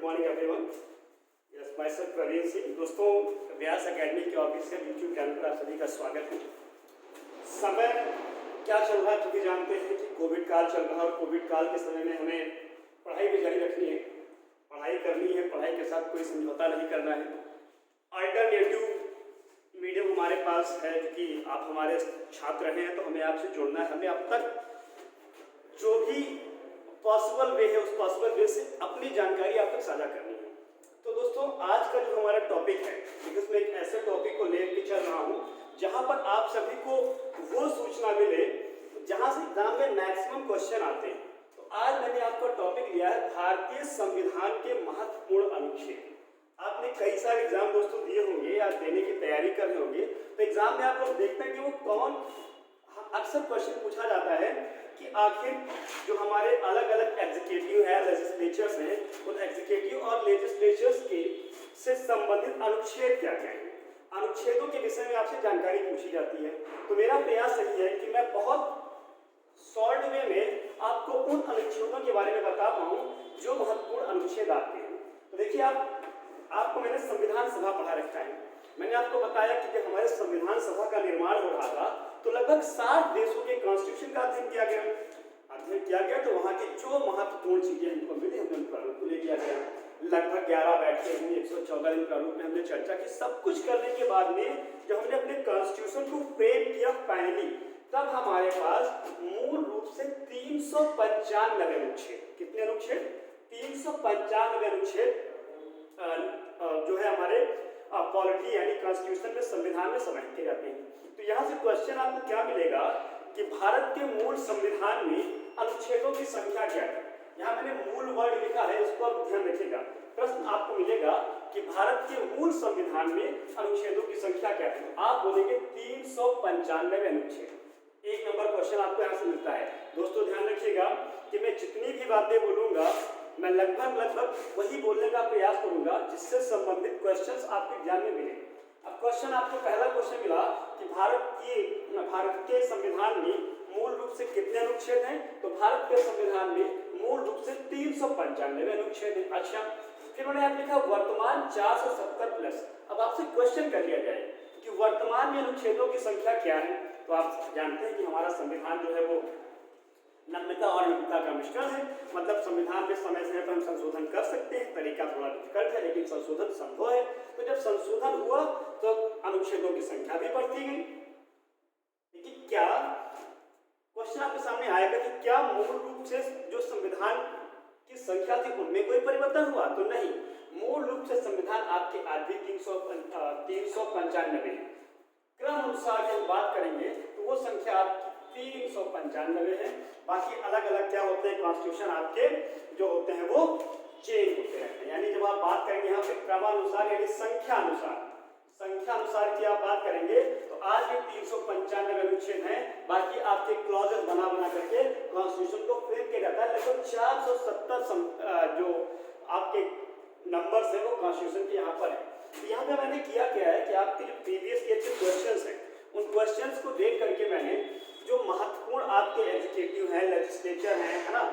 Morning everyone. Yes, myself Praveen Singh. दोस्तों, Vyas academy के official YouTube channel पर आप सभी का स्वागत है। समय क्या चल रहा है, क्योंकि जानते हैं कि कोविड काल चल रहा है और कोविड काल के समय में हमें पढ़ाई भी जारी रखनी है, पढ़ाई करनी है, पढ़ाई के साथ कोई समझौता नहीं करना है। अल्टरनेटिव मीडियम हमारे पास है, क्योंकि आप हमारे छात्र हैं तो हमें आपसे जुड़ना है। हमें अब तक जो भी पॉसिबल वे है उस पॉसिबल वे से अपनी जानकारी आप तक साझा करनी है। तो दोस्तों, आज का जो हमारा टॉपिक है, बिकॉज मैं एक ऐसे टॉपिक को लेकर चल रहा हूँ जहाँ पर आप सभी को वो सूचना मिले जहाँ से एग्जाम में मैक्सिमम क्वेश्चन आते हैं। तो आज मैंने आपका टॉपिक लिया है भारतीय संविधान के महत्वपूर्ण अनुच्छेद। आपने कई सारे एग्जाम दोस्तों दिए होंगे या देने की तैयारी कर रहे होंगे, तो एग्जाम में आप लोग देखते हैं कि वो कौन अक्सर क्वेश्चन पूछा जाता है कि आखिर जो हमारे अलग अलग एग्जीक्यूटिव है, लेजिस्लेचर्स हैं, उन एग्जीक्यूटिव और लेजिस्लेचर्स के से संबंधित अनुच्छेद क्या क्या है। अनुच्छेदों के विषय में आपसे जानकारी पूछी जाती है। तो मेरा प्रयास यही है कि मैं बहुत शॉर्ट वे में आपको उन अनुच्छेदों के बारे में बता पाऊँ जो महत्वपूर्ण अनुच्छेद आते हैं। तो देखिए, आपको मैंने संविधान सभा पढ़ा रखा है। मैंने आपको बताया कि जब हमारे संविधान सभा का निर्माण हो रहा था तो लगभग 60 देशों के कॉन्स्टिट्यूशन का अध्ययन किया गया। तो वहाँ की जो महत्वपूर्ण चीजें हमको मिली, हमने उन प्रारूप को ले लिया गया। लगभग 11 बैठकें हुई, 114 दिन प्रारूप में हमने चर्चा की। सब कुछ करने के बाद में जब हमने अपने कॉन्स्टिट्यूशन को फ्रेम किया फाइनली, तब हमारे पास मूल रूप से 395 अनुच्छेद। कितने अनुच्छेद? 395 अनुच्छेद जो है हमारे पॉलिटी यानी कॉन्स्टिट्यूशन में, संविधान में समाहित किए जाते हैं। तो यहाँ से क्वेश्चन आपको क्या मिलेगा कि भारत के मूल संविधान में अनुच्छेदों की संख्या क्या है। यहाँ मैंने मूल वर्ड लिखा है, उसको आप ध्यान रखिएगा। प्रश्न आपको मिलेगा कि भारत के मूल संविधान में अनुच्छेदों की संख्या क्या है। आप बोलेंगे 395 अनुच्छेद। एक नंबर क्वेश्चन आपको यहाँ से मिलता है। दोस्तों ध्यान रखिएगा कि मैं जितनी भी बातें बोलूंगा मैं लगभग वही बोलने का प्रयास करूंगा जिससे संबंधित क्वेश्चंस आपके एग्जाम में मिले। अब क्वेश्चन आपको पहला क्वेश्चन मिला कि भारत के संविधान में मूल रूप से कितने अनुच्छेद हैं। तो भारत के संविधान में मूल रूप से 395 अनुच्छेद हैं। अच्छा, फिर मैंने आप लिखा वर्तमान 470 प्लस। अब आपसे क्वेश्चन कर लिया जाए कि वर्तमान में अनुच्छेदों की संख्या क्या है। तो आप जानते हैं कि हमारा संविधान जो है वो नम्यता और नम्यता का मिश्रण है। मतलब संविधान में समय समय पर हम संशोधन कर सकते हैं, तरीका थोड़ा डिफिकल्ट है लेकिन संशोधन संभव है। तो जब संशोधन हुआ तो अनुच्छेदों की संख्या भी बढ़ती गई। लेकिन क्या क्वेश्चन आपके सामने आएगा कि क्या मूल रूप से जो संविधान की संख्या थी उनमें कोई परिवर्तन हुआ? तो नहीं, मूल रूप से संविधान आपके आज भी 395 है। क्रम अनुसार जब बात करेंगे तो वो संख्या आपकी 395 है। बाकी अलग अलग क्या होते हैं, कॉन्स्टिट्यूशन आपके जो होते हैं वो चेंज होते रहते हैं। यानी जब आप बात करेंगे यहाँ पे क्रमानुसार यानी संख्या अनुसार की आप बात करेंगे तो आज भी 395 अनुच्छेद हैं। बाकी आपके क्लॉजेस बना करके कॉन्स्टिट्यूशन को फ्रेम किया जाता है। लगभग 470 जो आपके नंबर्स है वो कॉन्स्टिट्यूशन के यहाँ पर है। तो यहाँ पे मैंने किया क्या है कि आपके जो प्रीवियस के जो क्वेश्चंस हैं उन क्वेश्चंस को देख करके मैंने जो महत्वपूर्ण आपके एग्जीक्यूटिव हैं, लेजिस्लेचर हैं, है ना,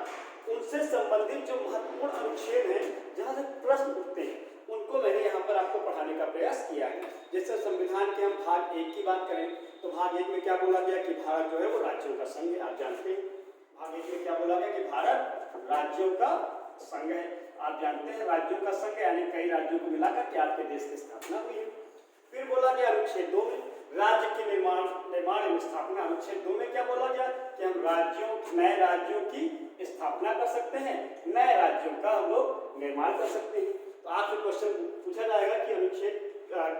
उनसे संबंधित जो महत्वपूर्ण अनुच्छेद हैं जहाँ से प्रश्न उठते हैं उनको मैंने यहाँ पर आपको पढ़ाने का प्रयास किया है। जैसे संविधान के हम भाग 1 की बात करें तो भाग 1 में क्या बोला गया कि भारत जो है वो राज्यों का संघ है। आप जानते हैं भाग 1 में क्या बोला गया कि भारत राज्यों का संघ है। आप जानते हैं राज्यों का संघ यानी कई राज्यों को मिलाकर के आपके देश की स्थापना हुई है। फिर बोला गया अनुच्छेद 2 में राज्य के निर्माण एवं स्थापना। अनुच्छेद 2 में क्या बोला गया कि हम नए राज्यों की स्थापना कर सकते हैं, नए राज्यों का हम लोग निर्माण कर सकते हैं। तो आपसे क्वेश्चन पूछा जाएगा कि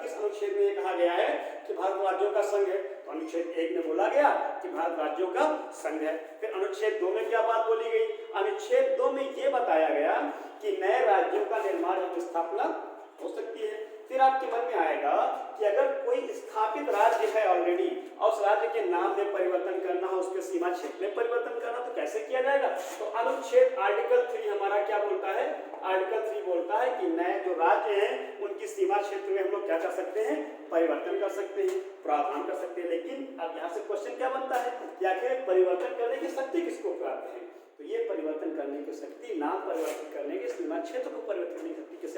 किस अनुच्छेद में ये कहा गया है कि भारत राज्यों का संघ है। तो अनुच्छेद 1 में बोला गया कि भारत राज्यों का संघ है। फिर अनुच्छेद 2 में क्या बात बोली गई? अनुच्छेद 2 में ये बताया गया कि नए राज्यों का निर्माण एवं स्थापना हो सकती है। फिर आपके मन में आएगा कि अगर कोई स्थापित राज्य है ऑलरेडी और उस राज्य के नाम में परिवर्तन करना हो, उसके सीमा क्षेत्र में परिवर्तन करना, तो कैसे किया जाएगा? तो अनुच्छेद आर्टिकल 3 हमारा क्या बोलता है? आर्टिकल 3 बोलता है कि नए जो राज्य हैं उनकी सीमा क्षेत्र में हम लोग क्या कर सकते हैं? परिवर्तन कर सकते हैं, प्रावधान कर सकते हैं। लेकिन अब यहाँ से क्वेश्चन क्या बनता है कि आखिर परिवर्तन करने की शक्ति किसको प्राप्त है? तो ये परिवर्तन करने की शक्ति, नाम परिवर्तन करने के, सीमा क्षेत्र को परिवर्तन करने की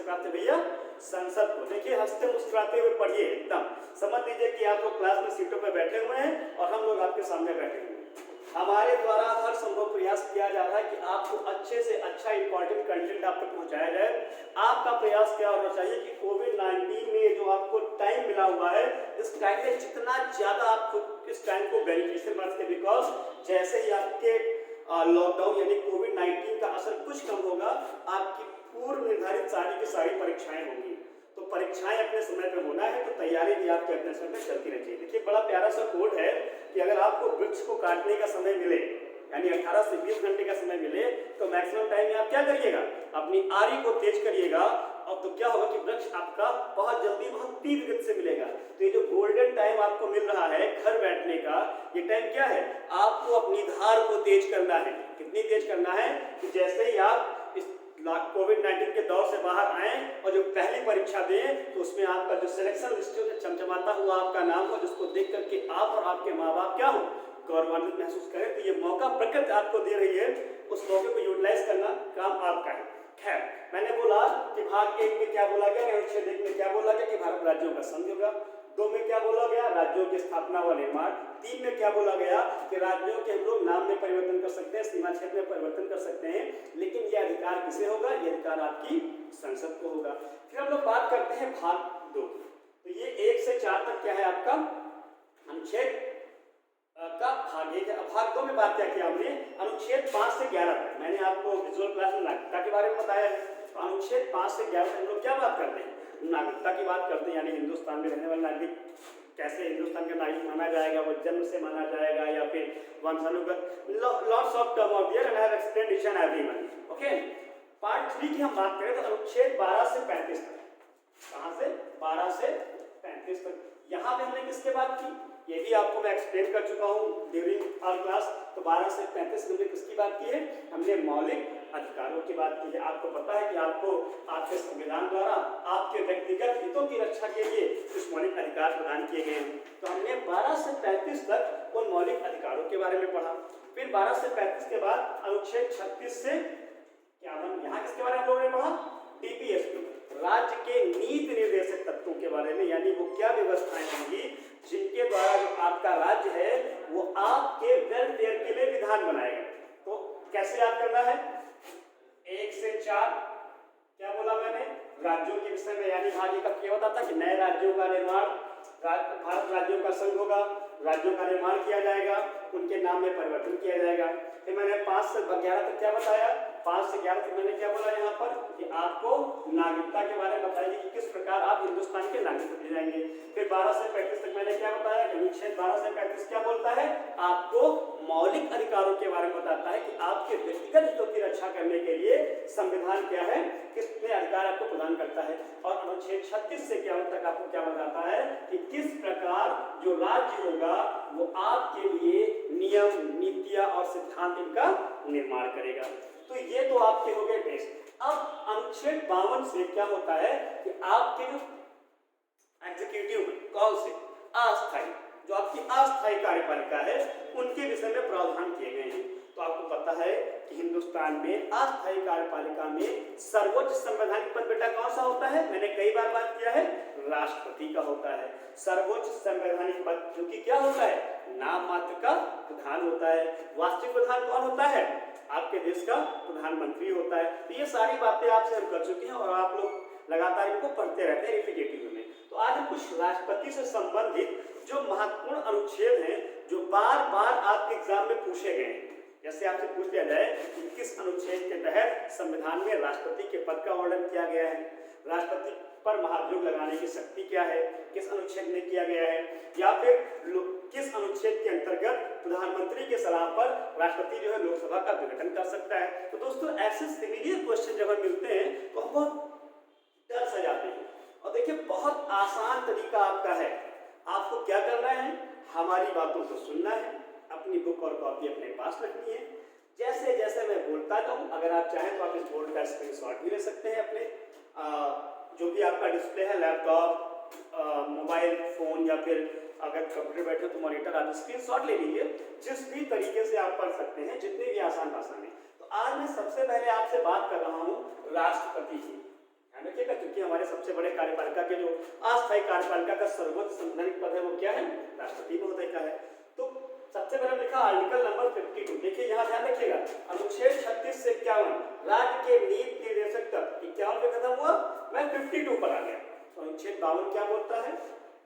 प्राप्त है भैया? संसद को। देखिए हंसते मुस्कुराते हुए पढ़िए, एकदम समझ लीजिए कि आप लोग क्लास में सीटों पर बैठे हुए हैं और हम लोग आपके सामने बैठे हुए हैं। हमारे द्वारा हर संभव प्रयास किया जा रहा है कि आपको अच्छे से अच्छा इंपॉर्टेंट कंटेंट आप तक पहुंचाया जाए। आपका प्रयास क्या होना चाहिए कि कोविड-19 में जो आपको टाइम मिला हुआ है, इस टाइम में जितना ज्यादा आप इस टाइम को बेनिफिशियल बनाते, बिकॉज जैसे ही आपके लॉकडाउन यानी कोविड-19 का असर कुछ कम होगा, आपकी पूर्व निर्धारित सारी की सारी परीक्षाएं होंगी। तो परीक्षाएं अपने समय पे होना है, तो तैयारी भी आपके अपने समय पे चलती रहनी चाहिए। देखिए बड़ा प्यारा सा कोड है कि अगर आपको वृक्ष को काटने का समय मिले, यानी 18 से 20 घंटे का समय मिले, तो मैक्सिमम टाइम में आप क्या करिएगा? अपनी आरी को तेज करिएगा, और तो क्या होगा कि वृक्ष आपका बहुत जल्दी बहुत तीव्र गति से मिलेगा। तो ये जो गोल्डन टाइम आपको मिल रहा है घर बैठने का, ये टाइम क्या है? आपको अपनी धार को तेज करना है। कितनी तेज करना है? कि जैसे ही आप इस कोविड-19 के दौर से बाहर आए और जो पहली परीक्षा दें, तो उसमें आपका जो सिलेक्शन लिस्ट है, चमचमाता हुआ आपका नाम हो, जिसको देख करके आप और आपके माँ बाप क्या हो? गौरवान्वित महसूस करें। तो ये मौका प्रकृति आपको दे रही है, उस मौके को यूटिलाइज करना काम आपका है। खैर, मैंने बोला कि भाग 1 में क्या बोला गया, अनुच्छेद 1 में क्या बोला गया कि भारत राज्यों का संघ होगा। 2 में क्या बोला गया? राज्यों की स्थापना व निर्माण। 3 में क्या बोला गया कि राज्यों के हम लोग नाम में परिवर्तन कर सकते हैं, सीमा क्षेत्र में परिवर्तन कर सकते हैं, लेकिन यह अधिकार किसे होगा? यह अधिकार आपकी संसद को होगा। फिर हम लोग बात करते हैं भाग 2। तो ये 1 से 4 तक क्या है आपका? अनुच्छेद का भाग 1 है। भाग 2 में बात क्या किया हमने? अनुच्छेद 5 से 11 तक। मैंने आपको विजुअल क्लास में नागरिकता के बारे में बताया है। तो अनुच्छेद 5 से 11 तक हम लोग क्या बात करते हैं? नागरिकता की बात करते हैं, यानी हिंदुस्तान में रहने वाले नागरिक कैसे हिंदुस्तान का नागरिक माना जाएगा, वो जन्म से माना जाएगा या फिर वंशानुगत, lots of term of their and I have explained each and every one. Okay, part 3 की हम बात करें तो अनुच्छेद 12 से 35 तक। कहां से? 12 से 35 तक। यहां पे हमने किसके बात की? ये भी आपको मैं एक्सप्लेन कर चुका हूं ड्यूरिंग आवर क्लास। तो 12 से 35 में हमने किसकी बात की है? हमने मौलिक अधिकारों की बात की है। आपको पता है कि आपको आपके संविधान द्वारा आपके व्यक्तिगत हितों की रक्षा के लिए कुछ मौलिक अधिकार प्रदान किए गए हैं। तो हमने 12 से 35 तक उन मौलिक अधिकारों के बारे में पढ़ा। फिर 12 से 35 के बाद अनुच्छेद 36 से 51, यहाँ किसके बारे में हम लोगों ने पढ़ा? डीपीएसपी, राज्य के नीति निर्देशक तत्वों के बारे में, यानी वो क्या व्यवस्थाएं होंगी जिनके द्वारा जो आपका राज्य है वो आपके वेलफेयर के लिए विधान बनाएगा। तो कैसे याद करना है? 1 से 4 क्या बोला मैंने? राज्यों के विषय में, यानी आगे का क्या बताता कि नए राज्यों का निर्माण, भारत राज्यों का संघ होगा, राज्यों का निर्माण किया जाएगा, उनके नाम में परिवर्तन किया जाएगा। फिर मैंने 5 से 11 तक क्या बताया? 5 से 11 तक मैंने क्या बोला यहाँ पर कि आपको नागरिकता के बारे में बताइए कि किस प्रकार आप हिंदुस्तान के नागरिक बन जाएंगे। फिर 12 से 35 तक मैंने क्या बताया कि अनुच्छेद 12 से 35 क्या बोलता है? आपको मौलिक अधिकारों के बारे में बताता है कि आपके व्यक्तिगत हितों की रक्षा करने के लिए संविधान क्या है, कितने अधिकार आपको प्रदान करता है। और अनुच्छेद 36 से 51 तक आपको क्या बताता है कि किस प्रकार जो राज्य होगा वो आपके लिए नियम, नीतियां और सिद्धांत इनका निर्माण करेगा। तो ये तो आपके हो गए बेस। अब अनुच्छेद 52 से क्या होता है कि आपके जो एग्जीक्यूटिव कॉल से अस्थायी, जो आपकी अस्थायी कार्यपालिका है, उनके विषय में प्रावधान किए गए हैं। तो आपको पता है कि हिंदुस्तान में अस्थायी कार्यपालिका में सर्वोच्च संवैधानिक पद बेटा कौन सा होता है? मैंने कई बार बात किया है, राष्ट्रपति का होता है सर्वोच्च संवैधानिक पद, जो कि क्या होता है? नाम मात्र का प्रधान होता है। वास्तविक प्रधान कौन होता है? आपके देश का प्रधानमंत्री होता है। तो ये सारी बातें आपसे हम कर चुके हैं और आप लोग लगातार इनको पढ़ते रहते हैं रिपीटेटिव में। तो आज हम कुछ राष्ट्रपति से संबंधित जो महत्वपूर्ण अनुच्छेद हैं, जो बार बार आपके एग्जाम में पूछे गए हैं, जैसे आपसे पूछ लिया जाए कि किस अनुच्छेद के तहत संविधान में राष्ट्रपति के पद का वर्णन किया गया है, राष्ट्रपति पर महाभियोग लगाने की शक्ति क्या है, किस अनुच्छेद में किया गया है, या फिर किस अनुच्छेद के अंतर्गत प्रधानमंत्री के सलाह पर राष्ट्रपति जो है लोकसभा का विघटन कर सकता है। तो दोस्तों ऐसे सिमिलर क्वेश्चन जब हम मिलते हैं तो हम बहुत डर से जाते हैं। और देखिए बहुत आसान तरीका आपका है, आपको क्या करना है? हमारी बातों को सुनना है, अपनी बुक और कॉपी अपने पास रखनी है। जैसे जैसे मैं बोलता जाऊं, अगर आप चाहें तो आप इस बोर्ड का स्क्रीनशॉट भी ले सकते हैं अपने जो भी आपका डिस्प्ले है, लैपटॉप, मोबाइल फोन, या फिर अगर कंप्यूटर बैठे तो मॉनिटर, आप स्क्रीनशॉट ले लीजिए। जिस भी तरीके से आप पढ़ सकते हैं, जितनी भी आसान भाषा में। तो आज मैं सबसे पहले आपसे बात कर रहा हूँ राष्ट्रपति की। ध्यान रखिएगा, क्योंकि हमारे सबसे बड़े कार्यपालिका के जो अस्थायी कार्यपालिका का सर्वोच्च संवैधानिक पद है वो क्या है, राष्ट्रपति महोदय का है। तो सबसे पहले लिखा आर्टिकल नंबर 52, देखिए यहाँ ध्यान रखिएगा, अनुच्छेद 36 से 51 राज्य के नीति निर्देशक तक 51 पे खत्म हुआ, मैं 52 पर आ गया। तो अनुच्छेद 52 क्या बोलता है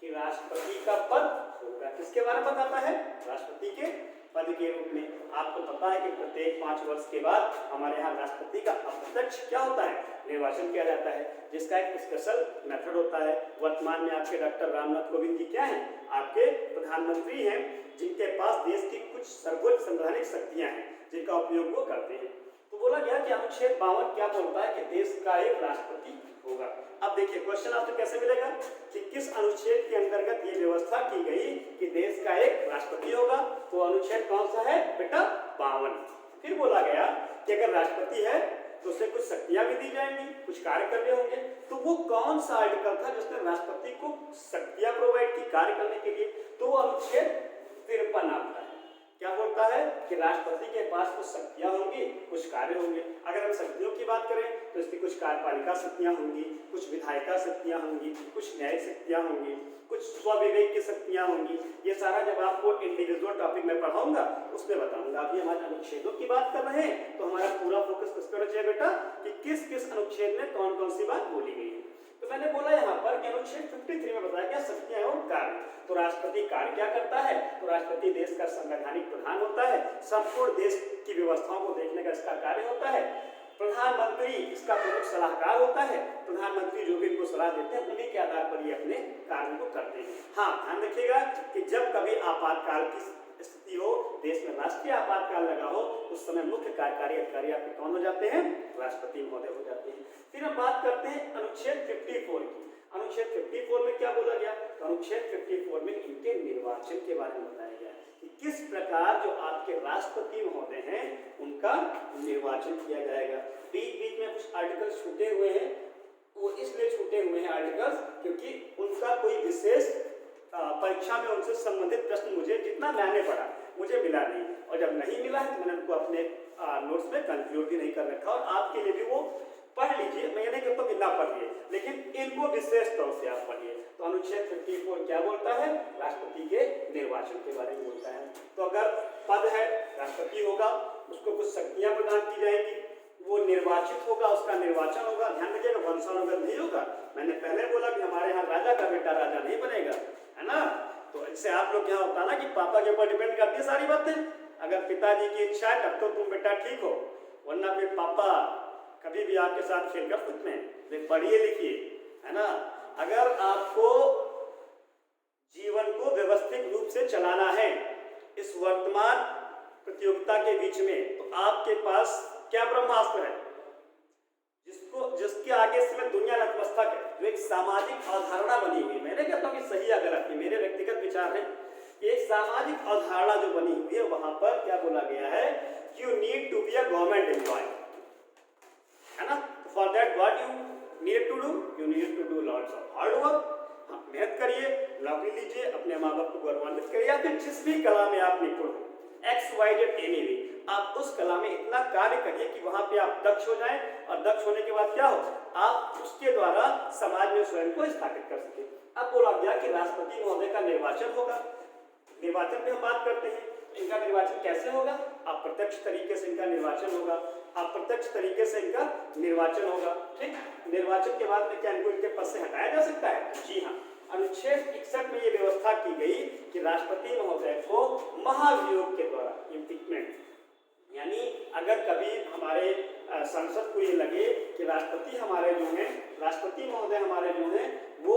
कि राष्ट्रपति का पद होगा, किसके बारे में बताता है, राष्ट्रपति के पद के रूप में। आपको पता है कि प्रत्येक 5 वर्ष के बाद हमारे यहाँ राष्ट्रपति का अप्रत्यक्ष क्या होता है, निर्वाचन किया जाता है, जिसका एक स्पेशल मेथड होता है। वर्तमान में आपके डॉक्टर रामनाथ कोविंद जी क्या हैं, आपके प्रधानमंत्री हैं, जिनके पास देश की कुछ सर्वोच्च संवैधानिक शक्तियां हैं जिनका उपयोग वो करते हैं। तो बोला गया कि अनुच्छेद 52 क्या बोलता है कि देश का एक राष्ट्रपति होगा। अब देखिए क्वेश्चन आपको कैसे मिलेगा कि किस अनुच्छेद के अंतर्गत ये व्यवस्था की गई कि देश का एक राष्ट्रपति होगा, तो अनुच्छेद कौन सा है बेटा, 52। फिर बोला गया कि अगर राष्ट्रपति है तो उसे कुछ शक्तियां भी दी जाएंगी, कुछ कार्य करने होंगे। तो वो कौन सा आर्टिकल था जिसने राष्ट्रपति को शक्तियां प्रोवाइड की कार्य करने के लिए, तो वो अनुच्छेद 53 आता है। क्या बोलता है कि राष्ट्रपति के पास कुछ शक्तियां होंगी, कुछ कार्य होंगे। अगर हम शक्तियों की बात करें तो इसकी कुछ कार्यपालिका शक्तियां होंगी, कुछ विधायिका शक्तियां होंगी, कुछ न्यायिक शक्तियां होंगी, कुछ स्वविवेक की शक्तियां होंगी। ये सारा जब आपको इंडिविजुअल टॉपिक में पढ़ाऊंगा उसमें बताऊंगा। अभी हमारे अनुच्छेदों की बात कर रहे हैं तो हमारा पूरा फोकस किस पर चाहिए बेटा कि किस किस अनुच्छेद में कौन कौन सी बात बोली गई है। तो मैंने बोला यहाँ पर कि अनुच्छेद 53 में बताया क्या, शक्तियां एवं कार्य। तो राष्ट्रपति कार्य क्या करता है, तो राष्ट्रपति देश का संवैधानिक प्रधान होता है, संपूर्ण देश की व्यवस्थाओं को देखने का इसका कार्य होता है। प्रधानमंत्री इसका प्रमुख सलाहकार होता है, प्रधानमंत्री जो भी इनको सलाह देते हैं उन्हीं के आधार पर ये अपने कार्य को करते हैं। हाँ ध्यान रखिएगा कि जब कभी आपातकाल की स्थिति हो, देश में राष्ट्रीय आपातकाल लगा हो, उस समय मुख्य कार्यकारी अधिकारी आपके कौन हो जाते हैं, राष्ट्रपति महोदय हो जाते हैं। फिर हम बात करते हैं अनुच्छेद 54 की। अनुच्छेद 54 में क्या बोला गया, तो अनुच्छेद 54 में इनके निर्वाचन के बारे में बताया गया कि किस प्रकार जो आपके राष्ट्रपति महोदय हैं उनका निर्वाचन किया जाएगा। बीच बीच में कुछ आर्टिकल छूटे हुए हैं, वो इसलिए छूटे हुए हैं आर्टिकल्स क्योंकि उनका कोई विशेष परीक्षा में उनसे संबंधित प्रश्न मुझे जितना मैंने पढ़ा मुझे मिला नहीं, और जब नहीं मिला है तो मैंने उनको अपने नोट्स में कंक्लूड भी नहीं कर रखा। और आपके लिए भी वो पढ़ लीजिए, मैं ये नहीं कहता कि ना पढ़िए, लेकिन इनको विशेष तौर से आप पढ़िए। तो अनुच्छेद 54 क्या बोलता है, राष्ट्रपति के निर्वाचन के बारे में बोलता है। तो अगर पद है, राष्ट्रपति होगा, उसको कुछ शक्तियां प्रदान की जाएगी, वो निर्वाचित होगा, उसका निर्वाचन होगा। ध्यान रखिएगा वंशानुगत नहीं होगा। मैंने पहले बोला कि हमारे यहाँ राजा का बेटा राजा नहीं बनेगा, है ना। तो इससे आप लोग यहाँ होता ना कि पापा के ऊपर डिपेंड करती है सारी बातें। अगर पिताजी की इच्छा है तब तो तुम बेटा ठीक हो, वरना फिर पापा कभी भी आपके साथ खेल कर सकते हैं। पढ़िए लिखिए, है ना। अगर आपको जीवन को व्यवस्थित रूप से चलाना है इस वर्तमान प्रतियोगिता के बीच में, तो आपके पास क्या ब्रह्मास्त्र है जिसके आगे से दुनिया नतमस्तक है, जो एक सामाजिक अवधारणा बनी हुई। मैंने कहता हूँ कि सही या गलत, मेरे व्यक्तिगत विचार है, एक सामाजिक अवधारणा जो बनी हुई है वहां पर क्या बोला गया है, you need to be a government employ, है ना। For that what you need to do, you need to do lots of hard work. मेहनत करिए, नौकरी लीजिए, अपने माँ बाप को गौरवान्वित करिए, या फिर जिस भी कला में आप निपुण हो, XYZ एनीवे, आप उस कला में इतना कार्य करिए कि वहां पे आप दक्ष हो जाएं, और दक्ष होने के बाद क्या हो, आप उसके द्वारा समाज में स्वयं को स्थापित कर सके। अब बोला गया कि राष्ट्रपति महोदय का निर्वाचन होगा। निर्वाचन पे हम बात करते हैं, इनका निर्वाचन कैसे होगा, अप्रत्यक्ष तरीके से इनका निर्वाचन होगा, अप्रत्यक्ष तरीके से इनका निर्वाचन होगा। ठीक, निर्वाचन के बाद में क्या इनको इनके पद से हटाया जा सकता है? जी हाँ, अनुच्छेद 61 में ये व्यवस्था की गई कि राष्ट्रपति महोदय को महाभियोग के द्वारा इम्पीचमेंट, यानी अगर कभी हमारे संसद को ये लगे कि राष्ट्रपति हमारे जो हैं, राष्ट्रपति महोदय हमारे जो हैं वो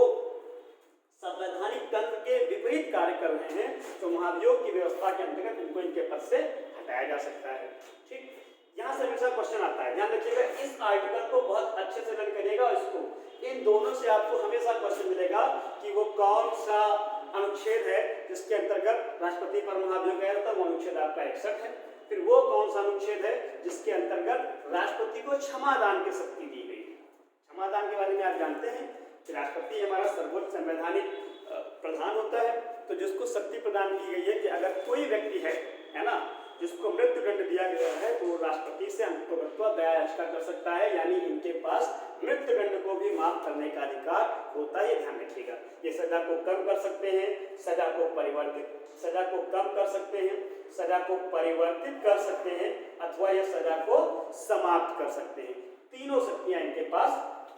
संवैधानिक तंत्र के विपरीत कार्य कर रहे हैं, तो महाभियोग की व्यवस्था के अंतर्गत इनको इनके पद से हटाया जा सकता है। ठीक, यहाँ से हमेशा क्वेश्चन आता है, ध्यान रखिएगा, इस आर्टिकल को बहुत अच्छे से लर्न करिएगा। और इसको इन दोनों से आपको हमेशा क्वेश्चन मिलेगा कि वो कौन सा अनुच्छेद है जिसके अंतर्गत राष्ट्रपति पर महाभियोग गया था, वो अनुच्छेद आपका 61 है। फिर वो कौन सा अनुच्छेद है जिसके अंतर्गत राष्ट्रपति को क्षमादान की शक्ति दी गई। क्षमादान के बारे में आप जानते हैं कि राष्ट्रपति हमारा सर्वोच्च संवैधानिक प्रधान होता है, तो जिसको शक्ति प्रदान की गई है कि अगर कोई व्यक्ति है ना, जिसको मृत्यु दंड दिया गया है, तो वो राष्ट्रपति से अंततः दया याचिका कर सकता है, यानी इनके पास मृत्यु दंड को भी माफ कर करने का अधिकार होता है, ये ध्यान रखिएगा। ये सजा को कम कर सकते हैं, सजा को कम कर सकते हैं, सजा को परिवर्तित कर सकते हैं, अथवा यह सजा को समाप्त कर सकते हैं। तीनों शक्तियां इनके पास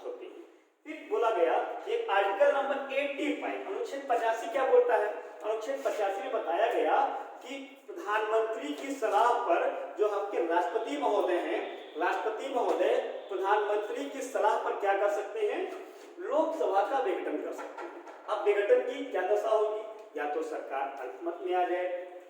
होती हैं। फिर बोला गया कि आर्टिकल नंबर 85 अनुच्छेद 85 क्या बोलता है? अनुच्छेद 85 में बताया गया कि प्रधानमंत्री की सलाह पर जो आपके राष्ट्रपति महोदय हैं, राष्ट्रपति महोदय प्रधानमंत्री की सलाह पर क्या कर सकते हैं? लोकसभा का विघटन कर सकते हैं। अब विघटन की क्या दशा होगी? या तो सरकार अल्पमत में आ जाए,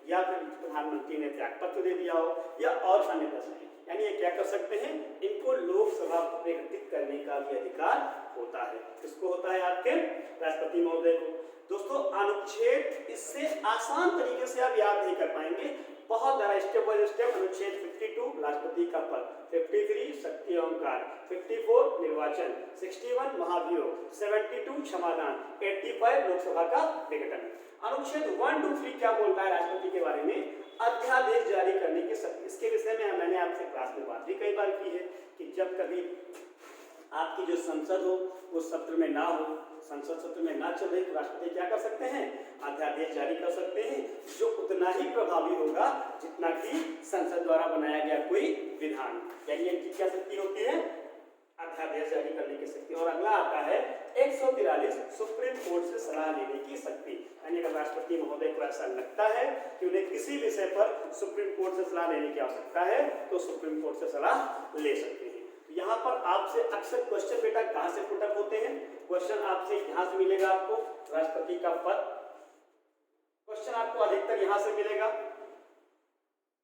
या फिर प्रधानमंत्री ने त्यागपत्र दे दिया हो, या और अन्य दशाएं। यानी ये क्या कर सकते हैं? इनको लोकसभा को विघटित करने का भी अधिकार होता है। किसको होता है? आपके राष्ट्रपति महोदय को। दोस्तों अनुच्छेद इससे आसान तरीके से आप याद नहीं कर पाएंगे, बहुत ज्यादा स्टेप बाय स्टेप। अनुच्छेद 52 राष्ट्रपति का पद, 53 शक्ति एवं कार्य, 54 निर्वाचन, 61 महाभियोग, 72 क्षमादान, 85 लोकसभा का विघटन। अनुच्छेद 1, 2, 3 क्या बोलता है राष्ट्रपति के बारे में? अध्यादेश जारी करने की शक्ति। इसके विषय में मैंने आपसे क्लास में बात भी कई बार की है कि जब कभी आपकी जो संसद हो वो सत्र में ना हो, संसद सत्र में ना चले, तो राष्ट्रपति क्या कर सकते हैं? अध्यादेश जारी कर सकते हैं, जो उतना ही प्रभावी होगा जितना कि संसद द्वारा बनाया गया कोई विधान। यानी इनकी क्या शक्ति होती है? अध्यादेश जारी करने की शक्ति। और अगला आता है 143 सुप्रीम कोर्ट से सलाह लेने की शक्ति। यानी अगर राष्ट्रपति महोदय को ऐसा लगता है कि उन्हें किसी विषय पर सुप्रीम कोर्ट से सलाह लेने की आवश्यकता है तो सुप्रीम कोर्ट से सलाह ले सकते हैं। यहाँ पर आपसे अक्सर क्वेश्चन बेटा कहाँ से पुटअप होते हैं? क्वेश्चन आपसे यहाँ से मिलेगा, आपको राष्ट्रपति का पद क्वेश्चन आपको अधिकतर यहाँ से मिलेगा।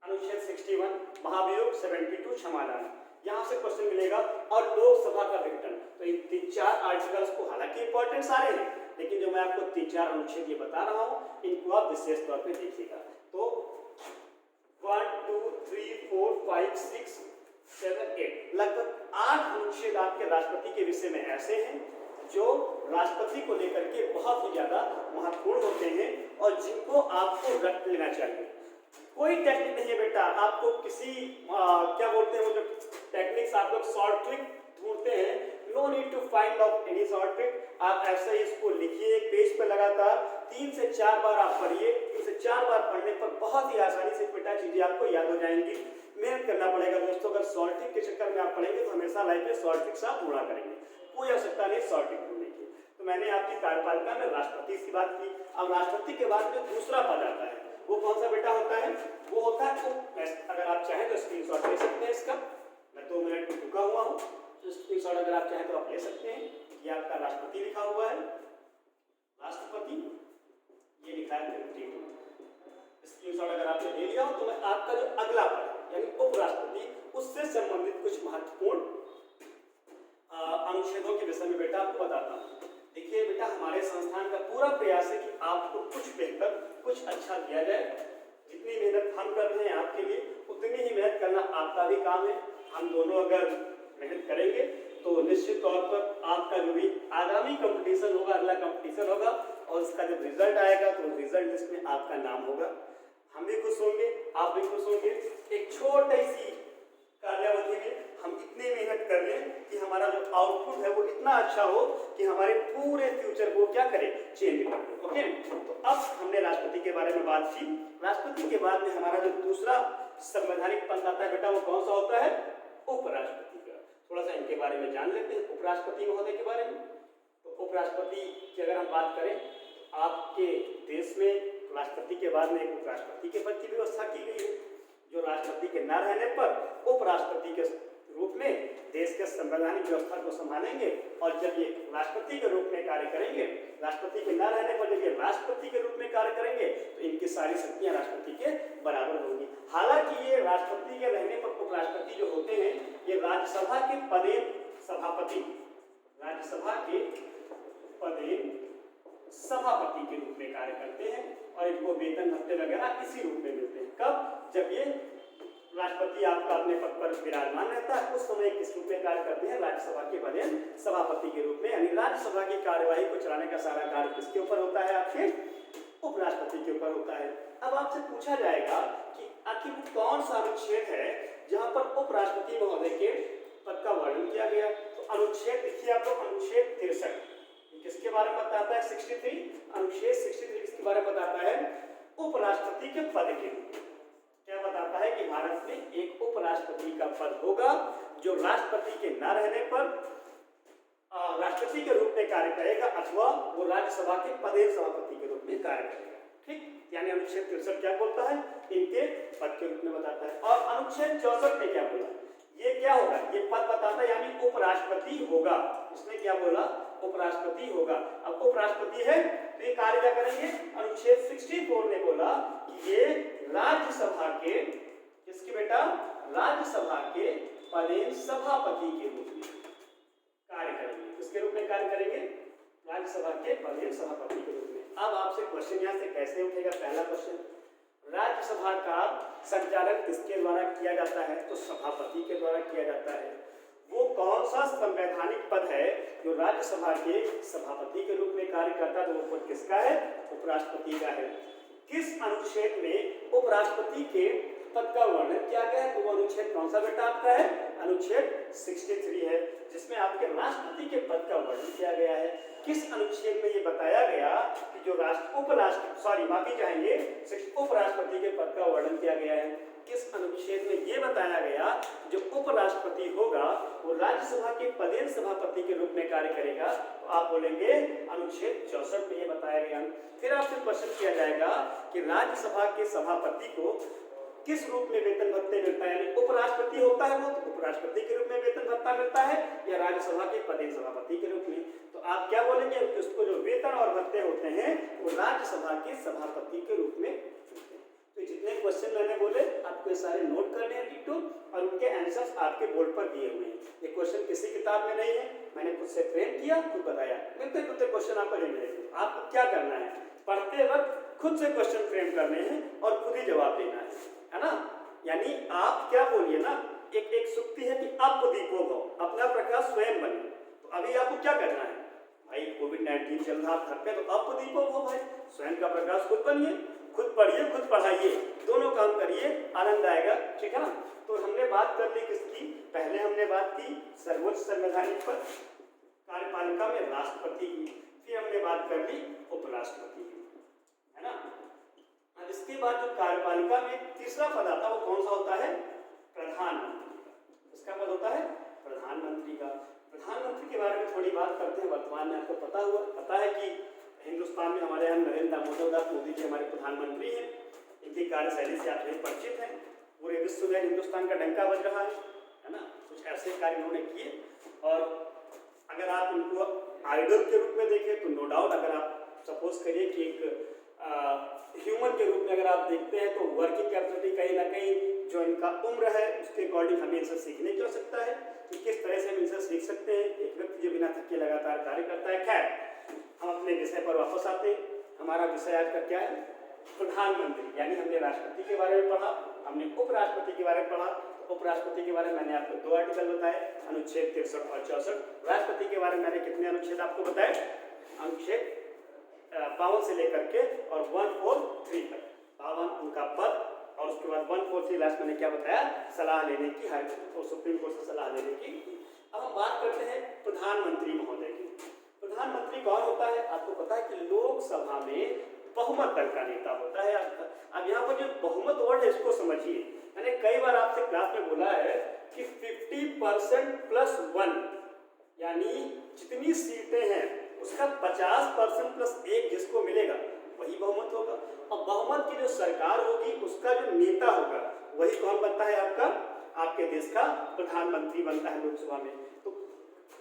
अनुच्छेद 61 महाभियोग, 72 क्षमादान, यहाँ से क्वेश्चन मिलेगा। और लोकसभा का विघटन। तो इन 3-4 आर्टिकल्स को हालांकि इंपॉर्टेंट सारे हैं, लेकिन जो मैं आपको 3-4 अनुच्छेद ये बता रहा हूँ इनको आप विशेष तौर पे देखिएगा। तो 1, 2, 3, 4, 5, 6, 7, 8 लगभग 8 अनुच्छेद आपके राष्ट्रपति के विषय में ऐसे हैं जो राष्ट्रपति को लेकर के बहुत ही ज्यादा महत्वपूर्ण होते हैं और जिनको आपको रट लेना चाहिए। कोई टेक्निक नहीं है बेटा, आपको किसी क्या बोलते हैं वो जो टेक्निक्स आप लोग शॉर्ट ट्रिक ढूंढते हैं, no need to find out any short trick. आप ऐसे ही इसको लिखिए एक पेज पर लगातार 3 से 4 बार आप पढ़िए। 3 से 4 बार पढ़ने पर बहुत ही आसानी से बेटा चीजें आपको याद हो जाएंगी। मेहनत करना पड़ेगा दोस्तों। अगर शॉर्ट ट्रिक के चक्कर में आप पढ़ेंगे तो हमेशा लाइफ में शॉर्ट ट्रिक्स आप ढूंढा करेंगे, कोई आवश्यकता नहीं शॉर्ट ट्रिक ढूंढने की। तो मैंने आपकी कार्यपालिका में राष्ट्रपति की बात की। अब राष्ट्रपति के बाद में दूसरा पद आता है, वो कौन सा बेटा होता है? वो होता है अगर आप चाहें तो स्क्रीनशॉट ले सकते हैं इसका, मैं 2 मिनट में रुका हुआ हूँ, तो स्क्रीनशॉट अगर आप चाहें तो आप ले सकते हैं। ये आपका राष्ट्रपति लिखा हुआ है, राष्ट्रपति ये लिखा है 52। स्क्रीनशॉट अगर आपने ले लिया हो तो मैं आपका जो अगला पद यानी उपराष्ट्रपति उससे संबंधित कुछ महत्वपूर्ण अनुच्छेदों के विषय में बेटा आपको बताता हूँ। देखिए बेटा, हमारे संस्थान का पूरा प्रयास है कि आपको कुछ बेहतर कुछ अच्छा दिया जाए। जितनी मेहनत हम कर रहे हैं आपके लिए, उतनी ही मेहनत करना आपका भी काम है। हम दोनों अगर मेहनत करेंगे तो निश्चित तौर पर आपका जो भी आगामी कंपटीशन होगा, अगला कंपटीशन होगा और उसका जब रिजल्ट आएगा तो रिजल्ट लिस्ट में आपका नाम होगा। हम भी खुश होंगे, आप भी खुश होंगे। एक छोटी सी कार्यावधि में हम इतनी मेहनत कर लें कि हमारा जो आउटपुट है वो इतना अच्छा हो कि हमारे पूरे फ्यूचर को क्या करे, चेंज कर दे। ओके, तो अब हमने राष्ट्रपति के बारे में बात की। राष्ट्रपति के बाद में हमारा जो दूसरा संवैधानिक पद आता है बेटा, वो कौन सा होता है? उपराष्ट्रपति का। थोड़ा सा इनके बारे में जान लेते हैं, उपराष्ट्रपति महोदय के बारे में। तो उपराष्ट्रपति की अगर हम बात करें, आपके देश में राष्ट्रपति के बाद में एक उपराष्ट्रपति के पद की व्यवस्था की गई है, जो राष्ट्रपति के न रहने पर उपराष्ट्रपति के रूप में देश के संवैधानिक व्यवस्था को संभालेंगे। और जब ये राष्ट्रपति के रूप में कार्य करेंगे, राष्ट्रपति के न रहने पर जब ये राष्ट्रपति के रूप में कार्य करेंगे तो इनकी सारी शक्तियां राष्ट्रपति के बराबर होंगी। हालांकि ये राष्ट्रपति के रहने पर उपराष्ट्रपति जो होते हैं ये राज्यसभा के पदेन सभापति, राज्यसभा के पदेन सभापति के रूप में कार्य करते हैं और इनको वेतन भत्ते वगैरह इसी रूप में मिलते हैं। कब? जब ये राष्ट्रपति आपका अपने पद पर विराजमान रहता है उस समय किस रूप में कार्य करते हैं? राज्यसभा के पदेन सभापति के रूप में। यानी राज्यसभा की कार्यवाही को चलाने का सारा कार्य किसके ऊपर होता है? आपके उपराष्ट्रपति के ऊपर होता है। अब आपसे पूछा जाएगा कि आखिर कौन सा अनुच्छेद है जहां पर उपराष्ट्रपति महोदय के पद का वर्णन किया गया। तो अनुच्छेद देखिए आप लोग, अनुच्छेद 63 किसके बारे में बताता है? 63 अनुच्छेद 63 किसके बारे में बताता है? उपराष्ट्रपति के पद के क्या बताता है कि भारत में एक उपराष्ट्रपति का पद होगा जो राष्ट्रपति के न रहने पर राष्ट्रपति के रूप में कार्य करेगा अथवा वो राज्यसभा के पदेन सभापति के रूप में कार्य करेगा। ठीक, यानी अनुच्छेद 63 क्या बोलता है? इनके पद के रूप में बताता है। और अनुच्छेद 64 में क्या बोला? ये क्या होगा? ये पद बताता है यानी उपराष्ट्रपति होगा। इसने क्या बोला? उपराष्ट्रपति होगा। अब उपराष्ट्रपति है तो ये कार्य क्या करेंगे? अनुच्छेद 64 ने बोला कि ये राज्यसभा के किसके बेटा? राज्यसभा के पदेन सभापति के रूप में कार्य करेंगे। किसके रूप में कार्य करेंगे? राज्यसभा के पदेन सभापति के रूप में। अब आपसे क्वेश्चन यहाँ से कैसे उठेगा? पहला क्वेश्चन, राज्यसभा का संचालन किसके द्वारा किया जाता है? तो सभापति के द्वारा किया जाता है। वो कौन सा संवैधानिक पद है जो राज्यसभा के सभापति के रूप में कार्य करता है? तो वो पद किसका है? उपराष्ट्रपति का है। किस अनुच्छेद में उपराष्ट्रपति के पद का वर्णन किया गया है? तो वो अनुच्छेद कौन सा बेटा आपका है? अनुच्छेद 63 है, जिसमें आपके राष्ट्रपति के पद का वर्णन किया गया है। किस अनुच्छेद में ये बताया गया कि जो उपराष्ट्रपति के पद का वर्णन किया गया है? किस अनुच्छेद में ये बताया गया जो उपराष्ट्रपति होगा वो राज्यसभा के पदेन सभापति के रूप में कार्य करेगा? तो आप बोलेंगे अनुच्छेद 64 में ये बताया गया। फिर आपसे क्वेश्चन किया जाएगा कि राज्यसभा के सभापति को किस रूप में वेतन भत्ते मिलता है? यानी उपराष्ट्रपति होता है वो तो उपराष्ट्रपति के रूप में वेतन भत्ता मिलता है या राज्यसभा के पदेन सभापति के रूप में? तो आप क्या बोलेंगे? उसको जो वेतन और भत्ते होते हैं वो राज्यसभा के सभापति के रूप में मिलते हैं। तो जितने क्वेश्चन मैंने बोले आपको ये सारे नोट करने हैं डिटो, और उनके आंसर्स आपके बोर्ड पर दिए हुए हैं। ये क्वेश्चन किसी किताब में नहीं है, मैंने खुद से फ्रेम किया, खुद बताया। मिलते जुलते क्वेश्चन आपको मिलेंगे। आपको क्या करना है? पढ़ते वक्त खुद से क्वेश्चन फ्रेम करने हैं और खुद ही जवाब देना है ना? यानी आप क्या बोलिए ना, एक सुक्ति है कि आप दीपो भव, अपना प्रकाश स्वयं बने। तो अभी आपको क्या करना है भाई? कोविड-19 चल रहा, घर पे, तो आप दीपो भव भाई, स्वयं का प्रकाश खुद बनिए, खुद पढ़िए, खुद पढ़ाइए, दोनों काम करिए, आनंद आएगा। ठीक है ना? तो हमने बात कर ली किसकी? पहले हमने बात की सर्वोच्च संवैधानिक पद कार्यपालिका में राष्ट्रपति की, फिर हमने बात कर ली उपराष्ट्रपति की, है ना? अब इसके बाद जो कार्यपालिका में तीसरा पद आता है वो कौन सा होता है? प्रधानमंत्री का। इसका पद होता है प्रधानमंत्री का। प्रधानमंत्री के बारे में थोड़ी बात करते हैं। वर्तमान में आपको पता है कि हिंदुस्तान में हमारे यहाँ नरेंद्र दामोदर मोदी जी हमारे प्रधानमंत्री हैं। इनकी कार्यशैली से आप परिचित हैं। पूरे विश्व में हिंदुस्तान का डंका बज रहा है ना? कुछ ऐसे कार्य इन्होंने किए, और अगर आप इनको आइडल के रूप में देखें तो नो डाउट, अगर आप सपोज करिए कि एक ह्यूमन के रूप में अगर आप देखते हैं तो वर्किंग कैपेसिटी कहीं ना कहीं जो इनका उम्र है उसके अकॉर्डिंग हमें इनसे सीखने की आवश्यकता है कि किस तरह से हम इनसे सीख सकते हैं। एक व्यक्ति जो बिना थके लगातार कार्य करता है। खैर, हम अपने विषय पर वापस आते हैं। हमारा विषय आज का क्या है? प्रधानमंत्री। यानी हमने राष्ट्रपति के बारे में पढ़ा, हमने उपराष्ट्रपति के बारे में पढ़ा। उपराष्ट्रपति के बारे में मैंने आपको 2 आर्टिकल बताए, अनुच्छेद 63 और 64। राष्ट्रपति के बारे में मैंने कितने अनुच्छेद आपको बताए? अनुच्छेद 52 से लेकर के और 143 तक, 52 उनका पद, और उसके बाद 143 लास्ट मैंने क्या बताया? सलाह लेने की, हाईकोर्ट और सुप्रीम कोर्ट से सलाह लेने की। अब हम बात करते हैं प्रधानमंत्री महोदय की। प्रधानमंत्री कौन होता है? आपको पता है कि लोकसभा में बहुमत दल का नेता होता है। अब यहाँ पर जो बहुमत वर्ड है इसको समझिए। मैंने कई बार आपसे क्लास में बोला है कि 50% प्लस 1, यानी जितनी सीटें हैं उसका 50% प्लस 1 जिसको मिलेगा वही बहुमत होगा। और बहुमत की जो सरकार होगी उसका जो नेता होगा वही कौन बनता है? आपके देश का प्रधानमंत्री बनता है लोकसभा में। तो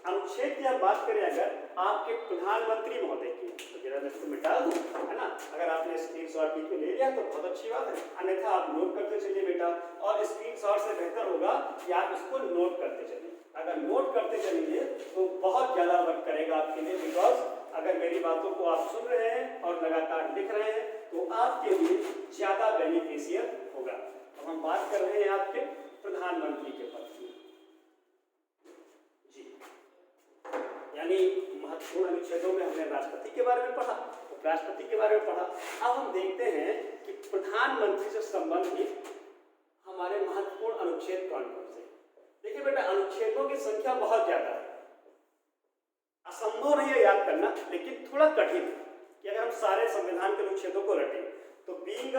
अनुच्छेद की हम बात करें अगर आपके प्रधानमंत्री महोदय की, तो जरा मैं इसको मिटा दूं, है ना? अगर आपने स्क्रीनशॉट में ले लिया तो बहुत अच्छी बात है, अन्यथा आप नोट करते चलिए बेटा। और स्क्रीनशॉट से बेहतर होगा कि आप इसको नोट करते चलिए। अगर नोट करते चलेंगे तो बहुत ज़्यादा वर्क करेगा आपके लिए, बिकॉज अगर मेरी बातों को आप सुन रहे हैं और लगातार लिख रहे हैं तो आपके लिए ज़्यादा बेनिफिशियल होगा। अब हम बात कर रहे हैं आपके प्रधानमंत्री के पद की। जी, यानी महत्वपूर्ण अनुच्छेदों में हमने राष्ट्रपति के बारे में पढ़ा, उपराष्ट्रपति के बारे में पढ़ा। अब हम देखते हैं कि प्रधानमंत्री से संबंधित हमारे महत्वपूर्ण अनुच्छेद कौन कौन से। देखिए बेटा, अनुच्छेदों की संख्या बहुत ज्यादा है, असंभव नहीं है याद करना, लेकिन थोड़ा कठिन है कि अगर हम सारे संविधान के अनुच्छेदों को रटें तो बीइंग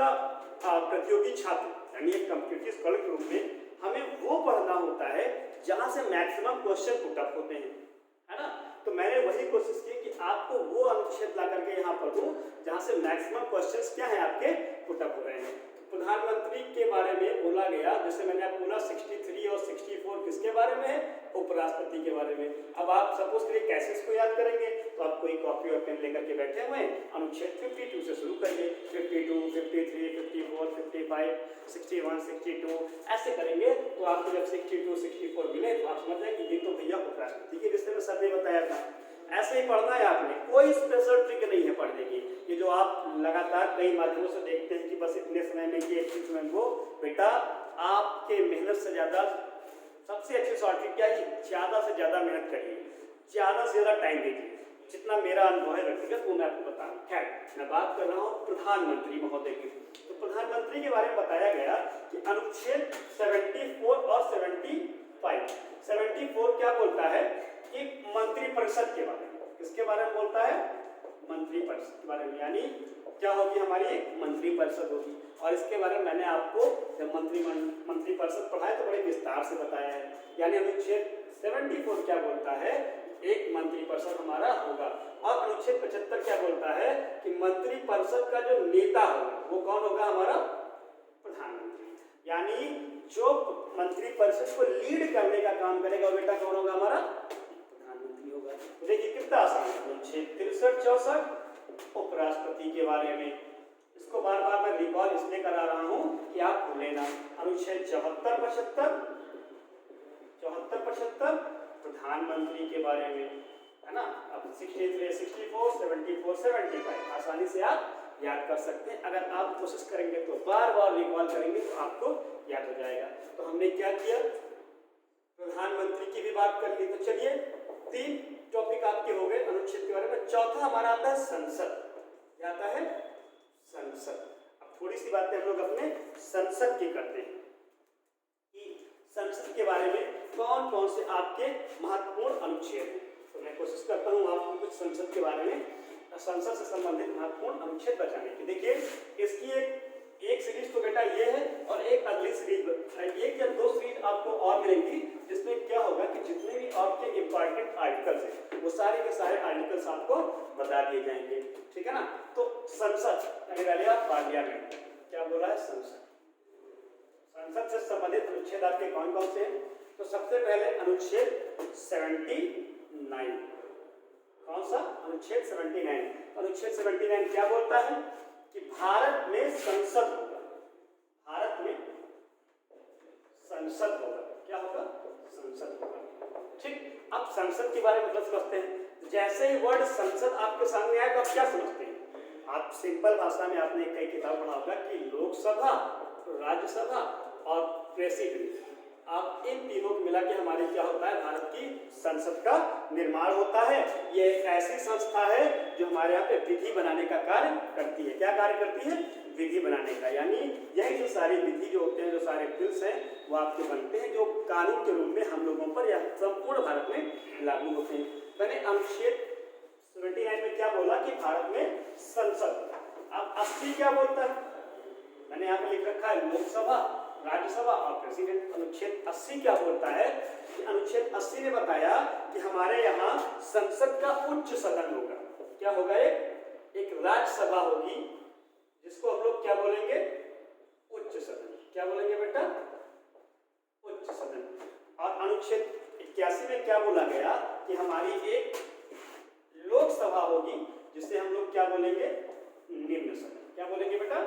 प्रतियोगी छात्र यानी एक कॉम्पिटिटिव स्कॉलर के रूप में हमें वो पढ़ना होता है जहां से मैक्सिमम क्वेश्चन पुट अप होते हैं, है ना। तो मैंने वही कोशिश की कि आपको वो अनुच्छेद ला करके यहाँ पर दूं जहां से मैक्सिमम क्वेश्चंस क्या है आपके पुट अप हो रहे हैं। प्रधानमंत्री के बारे में बोला गया, जैसे मैंने आपको बोला 63 और 64 किसके बारे में है, उपराष्ट्रपति के बारे में। अब आप सपोज करिए कैसे इसको याद करेंगे, तो आप कोई कॉपी और पेन लेकर के बैठे हुए हैं, अनुच्छेद 52 से शुरू करिए, 52, 53, 54, 55, 61, 62 ऐसे करेंगे, तो आपको जब 62, 64 मिले तो आप समझ जाए कि ये तो भैया उपराष्ट्रपति के विषय में सर ने बताया था। ऐसे ही पढ़ना है आपने, कोई स्पेशल ट्रिक नहीं है पढ़ने की। ये जो आप लगातार कई माध्यमों से देखते हैं कि बस इतने समय में ये इतने समय को, बेटा आपके मेहनत से ज्यादा सबसे अच्छी शॉर्ट ट्रिक क्या है, ज्यादा से ज्यादा मेहनत करिए, ज्यादा से ज्यादा टाइम दीजिए। जितना मेरा अनुभव है व्यक्तिगत वो मैं आपको बता रहा हूँ। खैर, मैं बात कर रहा हूँ प्रधानमंत्री महोदय की। तो प्रधानमंत्री के बारे में बताया गया कि अनुच्छेद 74 और 75, 74 क्या बोलता है कि मंत्रिपरिषद के बारे में, किसके बारे में बोलता है, मंत्रिपरिषद के बारे में, यानी क्या होगी हमारी एक मंत्रिपरिषद होगी। और इसके बारे में मैंने आपको जब मंत्रिपरिषद पढ़ाया तो बड़े विस्तार से बताया है। यानी अनुच्छेद 74 क्या बोलता है, एक मंत्रिपरिषद हमारा होगा। और अनुच्छेद 75 क्या बोलता है कि मंत्रिपरिषद का जो नेता होगा वो कौन होगा, हमारा प्रधानमंत्री। यानी जो मंत्रिपरिषद को लीड करने का काम करेगा वो बेटा कौन होगा, हमारा प्रधानमंत्री होगा। तो देखिए कितना आसान है, अनुच्छेद 63, 64 उपराष्ट्रपति के बारे में। इसको बार बार मैं रिकॉल इसलिए करा रहा हूं कि आप भूले ना। अनुच्छेद 74, 75, 74, 75 प्रधानमंत्री के बारे में, है ना। अब 63, 64, 74, 75 आसानी से आप याद कर सकते हैं। अगर आप कोशिश करेंगे तो बार बार रिकॉल करेंगे तो आपको याद हो जाएगा। तो हमने क्या किया, प्रधानमंत्री की भी बात कर ली। तो चलिए 3 टॉपिक आपके हो गए अनुच्छेद के बारे में। चौथा हमारा आता है संसद। क्या आता है, संसद। अब थोड़ी सी बातें हम लोग अपने संसद की करते हैं कि संसद के बारे में कौन कौन से आपके महत्वपूर्ण अनुच्छेद हैं। तो मैं कोशिश करता हूँ आपको कुछ संसद के बारे में, संसद से संबंधित महत्वपूर्ण अनुच्छेद बताने की। देखिए इसकी एक सीरीज तो बेटा ये है और एक अगली सीरीज, एक या 2 सीरीज आपको और मिलेंगी, जिसमें क्या होगा कि जितने भी आपके इंपॉर्टेंट आर्टिकल्स हैं वो सारे के सारे आर्टिकल्स आपको बता दिए जाएंगे, ठीक है ना। तो संसद यानी वाले पार्लियामेंट, क्या बोला है, संसद। संसद से संबंधित अनुच्छेद आपके कौन कौन से हैं। तो सबसे पहले अनुच्छेद 79, कौन सा, अनुच्छेद 79। अनुच्छेद 79 क्या बोलता है कि भारत में संसद होगा, भारत में संसद होगा। क्या होगा, संसद होगा। ठीक, अब संसद के बारे में मतलब समझते हैं। जैसे ही वर्ड संसद आपके सामने आए तो आप क्या समझते हैं, आप सिंपल भाषा में आपने कई किताब पढ़ा होगा कि लोकसभा, राज्यसभा और प्रेसिडेंट, आप इन तीनों को मिला के हमारे क्या होता है, भारत की संसद का निर्माण होता है। ये एक ऐसी संस्था है जो हमारे यहाँ पे विधि बनाने का कार्य करती है। क्या कार्य करती है, विधि बनाने का। यानी यही जो सारी विधि जो होते हैं, जो सारे बिल्स हैं वो आपके बनते हैं, जो कानून के रूप में हम लोगों पर या संपूर्ण भारत में लागू होते हैं। मैंने अनुच्छेद 79 में क्या बोला कि भारत में संसद। अब 80 क्या बोलता है, मैंने यहाँ पे लिख रखा है लोकसभा, राज्यसभा और प्रेसिडेंट। अनुच्छेद 80 क्या बोलता है कि अनुच्छेद 80 ने बताया कि हमारे यहाँ संसद का उच्च सदन होगा। क्या होगा, एक राज्यसभा होगी जिसको हम लोग क्या बोलेंगे, उच्च सदन। क्या बोलेंगे बेटा, उच्च सदन। और अनुच्छेद 81 में क्या बोला गया कि हमारी एक लोकसभा होगी जिसे हम लोग क्या बोलेंगे, निम्न सदन। क्या बोलेंगे बेटा,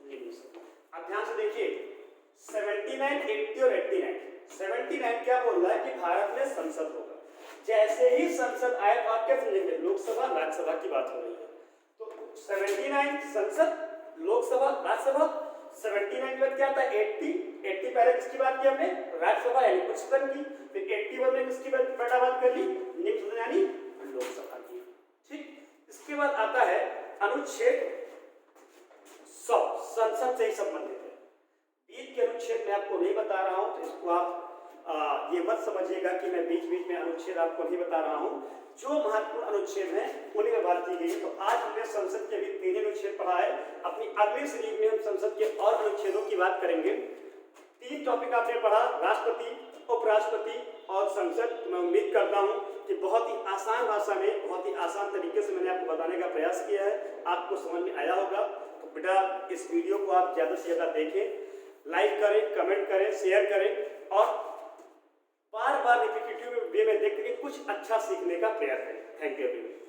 निम्न सदन। अब ध्यान से देखिए 79, 80 और 89। 79 क्या बोल रहा है कि भारत में संसद होगा। जैसे ही संसद आए तो आप क्या समझेंगे, लोकसभा राज्यसभा की बात हो रही है। तो 79 संसद, लोकसभा, राज्यसभा। 79 में क्या था, 80 पहले किसकी बात की हमने, राज्यसभा यानी उच्च सदन की। फिर 81 में किसकी बेटा बात कर ली, निम्न सदन यानी लोकसभा की। ठीक, इसके बाद आता है अनुच्छेद 100, संसद से ही संबंधित है। 20 के अनुच्छेद मैं आपको नहीं बता रहा हूं, तो इसको आप ये मत समझिएगा कि मैं बीच बीच में अनुच्छेद आपको नहीं बता रहा हूँ। जो महत्वपूर्ण अनुच्छेद हैं उन्हीं में बात की गई है। तो आज हमने संसद के अभी 3 अनुच्छेद पढ़ा है। अपनी अगली सीरीज में हम संसद के और अनुच्छेदों की बात करेंगे। 3 टॉपिक आपने पढ़ा, राष्ट्रपति, उपराष्ट्रपति और संसद। मैं उम्मीद करता हूँ कि बहुत ही आसान भाषा में, बहुत ही आसान तरीके से मैंने आपको बताने का प्रयास किया है, आपको समझ में आया होगा। तो बेटा इस वीडियो को आप ज़्यादा से ज़्यादा देखें, लाइक करें, कमेंट करें, शेयर करें और बार बार रिपीटेटिव वे में देख के कुछ अच्छा सीखने का प्रयास करें। Thank you everyone.